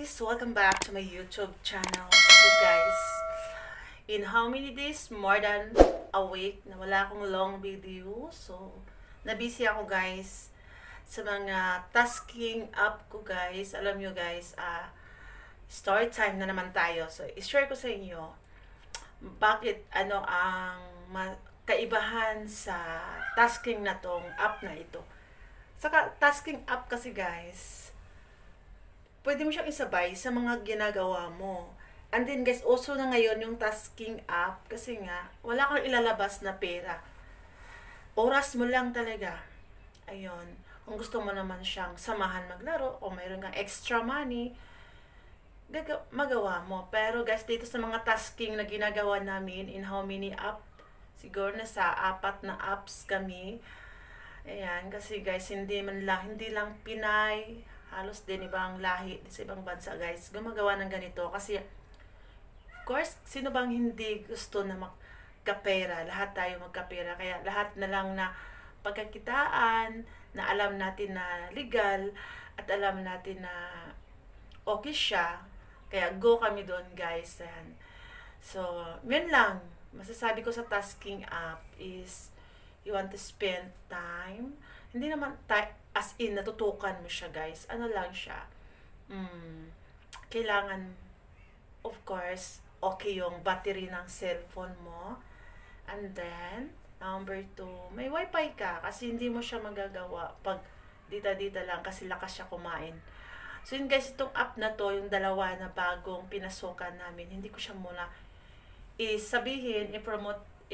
guys! Welcome back to my YouTube channel. So guys, in how many days? More than a week na wala akong long video. So, nabusy ako guys sa mga tasking app ko guys. Alam nyo guys, story time na naman tayo. So, i-share ko sa inyo bakit ang kaibahan sa tasking na tong app na ito. Sa tasking app kasi guys, pwede mo siyang isabay sa mga ginagawa mo. And then guys, also na ngayon yung tasking app kasi nga, wala kang ilalabas na pera. Oras mo lang talaga. Ayun. Kung gusto mo naman siyang samahan maglaro, o mayroon kang extra money, magawa mo. Pero guys, dito sa mga tasking na ginagawa namin, in how many app? Siguro na sa 4 na apps kami. Ayan, kasi guys, hindi lang Pinay, halos din ibang lahi sa ibang bansa guys gumagawa ng ganito kasi of course sino bang hindi gusto na magkapera, lahat tayo magkapera, kaya lahat na lang na pagkakitaan na alam natin na legal at alam natin na okay siya, kaya go kami doon guys. Ayan. So yun lang masasabi ko sa tasking app is you want to spend time, hindi naman as in natutukan mo siya guys, ano lang siya, kailangan of course okay yung battery ng cellphone mo, and then number 2 may wifi ka kasi hindi mo siya magagawa pag dita lang kasi lakas siya kumain. So yun guys, itong app na to, yung dalawa na bagong pinasukan namin, hindi ko siya muna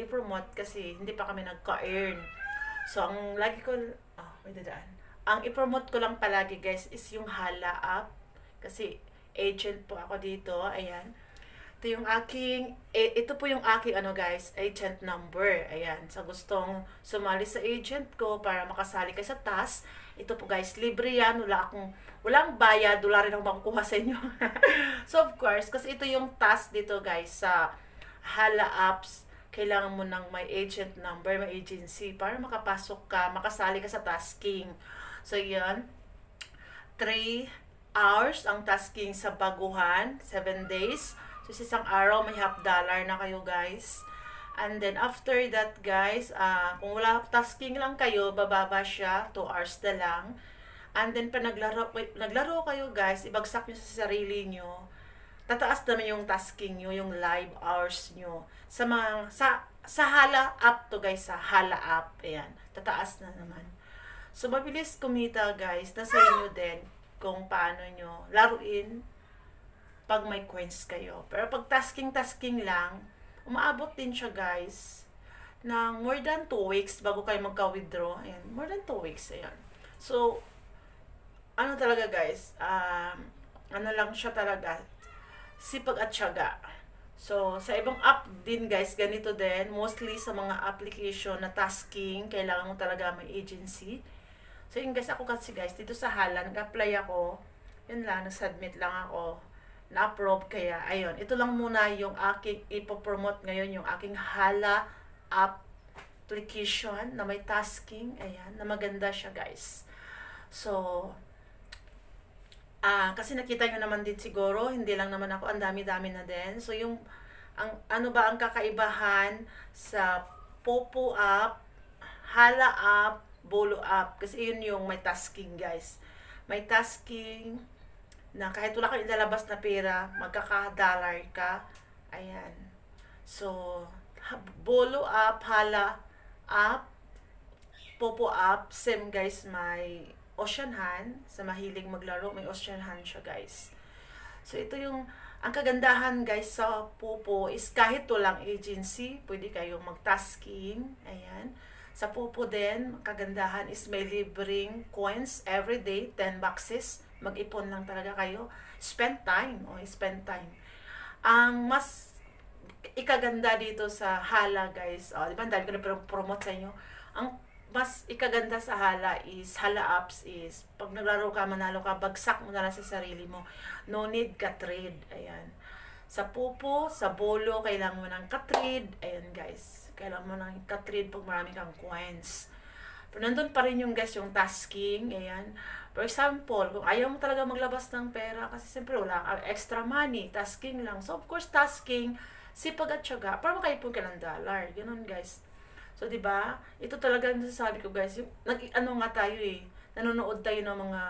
i-promote kasi hindi pa kami nagka-earn. So ang lagi ko may dadaan. Ang i-promote ko lang palagi guys is yung Hala app. Kasi agent po ako dito. Ayan. Ito po yung aking guys, agent number. Ayan. Sa gustong sumali sa agent ko para makasali kayo sa task, ito po guys, libre yan. Walang bayad. Wala rin akong makukuha sa inyo. So of course, kasi ito yung task dito guys sa Hala apps. Kailangan mo ng may agent number, may agency para makapasok ka, makasali ka sa tasking. So, yan. 3 hours ang tasking sa baguhan, 7 days. So, sa isang araw, may $50 na kayo, guys. And then, after that, guys, kung wala tasking lang kayo, bababa siya, 2 hours na lang. And then, pa naglaro kayo, guys, ibagsak nyo sa sarili nyo, tataas naman yung tasking nyo, yung live hours nyo. Sa Hala app to guys, sa Hala app, ayan, tataas na naman. So, mabilis kumita guys, nasa inyo din kung paano nyo laruin pag may coins kayo. Pero pag tasking lang, umaabot din siya guys ng more than 2 weeks bago kayo magka-withdraw. Ayan, more than 2 weeks, ayan. So, ano talaga guys, ano lang siya talaga, sipag at tiyaga. So, sa ibang app din guys, ganito din. Mostly sa mga application na tasking, kailangan mo talaga may agency. So, yun guys, ako kasi guys, dito sa Hala, nag-apply ako. Yun lang, nag-submit lang ako. Na-approve kaya, ayun. Ito lang muna yung aking ipopromote ngayon, yung aking Hala app application na may tasking. Ayan, na maganda siya guys. So, kasi nakita nyo naman din siguro, hindi lang naman ako, ang dami-dami na din. So, ano ba ang kakaibahan sa Popo app, Hala app, Bolo app? Kasi yun yung may tasking, guys. May tasking na kahit wala kang ilalabas na pera, magkaka-dollar ka. Ayan. So, Bolo app, Hala app, Popo app, same guys, may Ocean Hand. Sa mahilig maglaro, may Ocean Hand siya guys. So ito ang kagandahan guys sa Popo is kahit walang agency, pwede kayong mag-tasking. Ayan. Sa Popo din, kagandahan is may libreng coins everyday, 10 boxes. Mag-ipon lang talaga kayo. Spend time. Spend time. Ang mas ikaganda dito sa Hala guys, diba, dahil ko na promote sa inyo, ang mas ikaganda sa Hala apps is, pag naglaro ka, manalo ka, bagsak mo na lang sa sarili mo. No need ka-trade. Ayan. Sa Popo, sa Bolo, kailangan mo ng ka-trade. Ayan guys. Kailangan mo ng ka-trade pag marami kang coins. Pero nandun pa rin yung guys, yung tasking, ayan. For example, kung ayaw mo talaga maglabas ng pera, kasi siyempre wala ka extra money, tasking lang. So, of course, tasking, sipag at syaga, para makaipon ka ng dollar. Ganun, guys. So, di ba? Ito talaga ang nasasabi ko, guys. Yung, ano nga tayo eh, nanonood tayo ng mga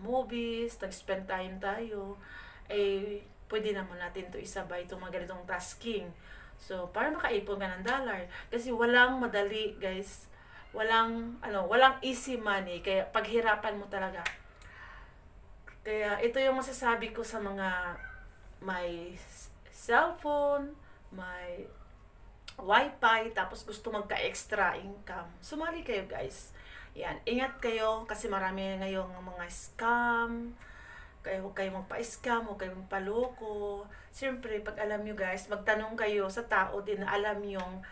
movies, nag-spend time tayo, eh, pwede naman natin to isabay itong mga ganitong tasking. So, para makaipon ka ng dollar. Kasi walang madali, guys. Walang easy money. Kaya, paghirapan mo talaga. Kaya, ito yung masasabi ko sa mga may cellphone, may wifi, tapos gusto magka-extra income. Sumali kayo, guys. Yan. Ingat kayo kasi marami ngayong mga scam. Huwag kayo magpa-scam, huwag kayo magpaloko. Siyempre, pag alam nyo guys, magtanong kayo sa tao din na alam yung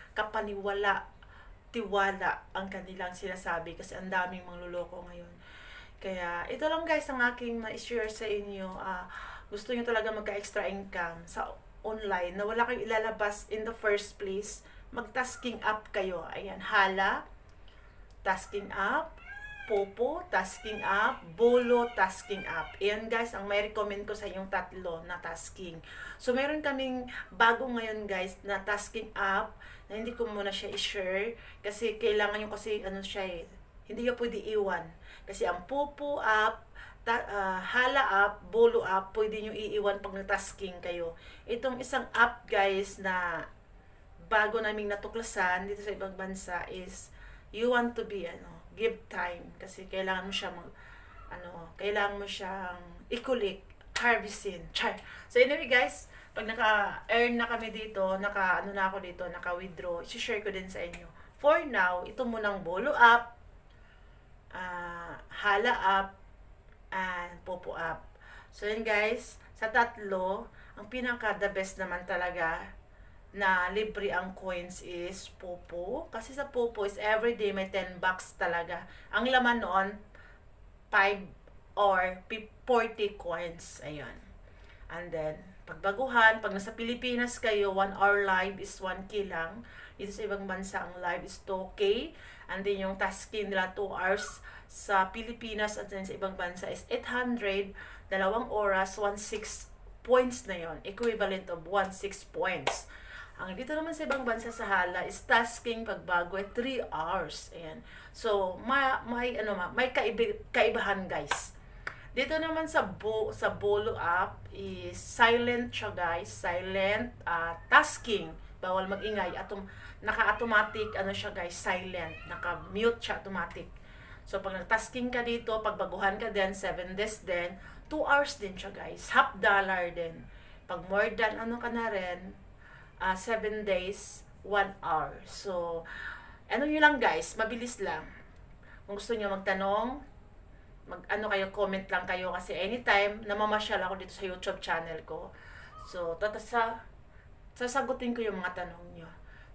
tiwala ang kanilang sinasabi kasi ang daming mangluloko ngayon. Kaya, ito lang guys ang aking ma-share sa inyo. Gusto nyo talaga magka-extra income sa online na wala kayong ilalabas in the first place, mag-tasking up kayo. Ayan, Hala, tasking up, Popo, tasking up, Bolo, tasking up. Ayan guys, ang may recommend ko sa inyong tatlo na tasking. So, meron kaming bago ngayon guys na tasking up na hindi ko muna siya i-share kasi kailangan yung kasi ano siya eh, hindi ka pwede iwan. Kasi ang Popo up, Hala up, Bolo up, pwede nyo iiwan pag na-tasking kayo. Itong isang app guys na bago naming natuklasan dito sa ibang bansa is you want to be give time kasi kailangan mo siya kailangan mo siyang i-collect, harvestin. So anyway guys, pag naka-earn na kami dito, naka-withdraw, i-share ko din sa inyo. For now, ito munang Bolo up, Hala up, and Popo up. So yun guys, sa tatlo, ang pinaka the best naman talaga na libre ang coins is Popo. Kasi sa Popo is everyday may 10 bucks talaga. Ang laman noon, 5 or 40 coins. Ayun. And then, pagbaguhan, pag nasa Pilipinas kayo, 1 hour live is 1K lang. Dito sa ibang bansa, ang live is 2K. And then, yung tasking nila 2 hours sa Pilipinas at then sa ibang bansa is 800, 2 oras, 16 points na yon, equivalent of 16 points. Ang dito naman sa ibang bansa sa Hala is tasking pagbago ay 3 hours. Ayan. So, may kaibahan guys. Dito naman sa Bolo app is silent siya guys. Silent tasking. Bawal magingay. Naka-automatic siya guys, silent. Naka-mute siya automatic. So, pag nag-tasking ka dito, pagbaguhan ka din, 7 days din, 2 hours din siya guys. $50 din. Pag more than ka na rin, 7 days, 1 hour. So, nyo lang guys, mabilis lang. Kung gusto nyo magtanong, kayo, comment lang kayo kasi anytime, namamasyal ako dito sa YouTube channel ko. So, sasagutin ko yung mga tanong nyo.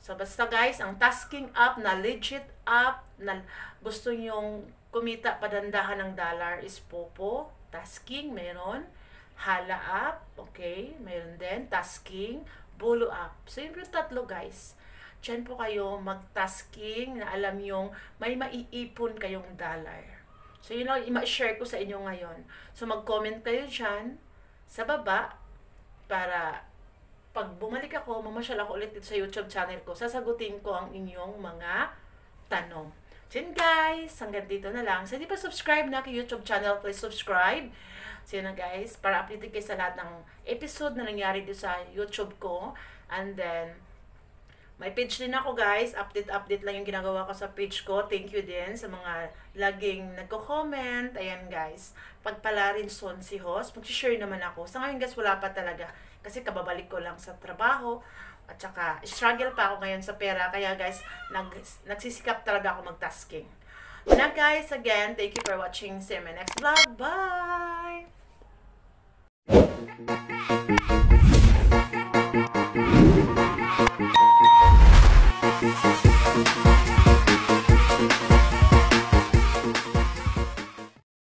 So, basta guys, ang tasking app na legit app na gusto nyong kumita padandahan ng dollar is Popo, tasking, meron. Hala app, okay, meron din, tasking, Bolo up. So, yun yung tatlo guys. Diyan po kayo mag-tasking na alam yung may maiipon kayong dollar. So, yun lang i-share ko sa inyo ngayon. So, mag-comment kayo dyan sa baba para pag bumalik ako, mamasyal ako ulit dito sa YouTube channel ko, sasagutin ko ang inyong mga tanong. So, yun guys, hanggang dito na lang. So, hindi pa subscribe na kay YouTube channel, please subscribe. So yun na guys, para updated kayo sa lahat ng episode na nangyari dito sa YouTube ko. And then, may page din ako guys, update lang yung ginagawa ko sa page ko. Thank you din sa mga laging nagko-comment. Ayan guys, pagpala rin son si host, mag-share naman ako. Sa ngayon guys, wala pa talaga. Kasi kababalik ko lang sa trabaho. At saka, struggle pa ako ngayon sa pera. Kaya guys, nagsisikap talaga ako mag-tasking. Na guys, again, thank you for watching. See you in my next vlog. Bye!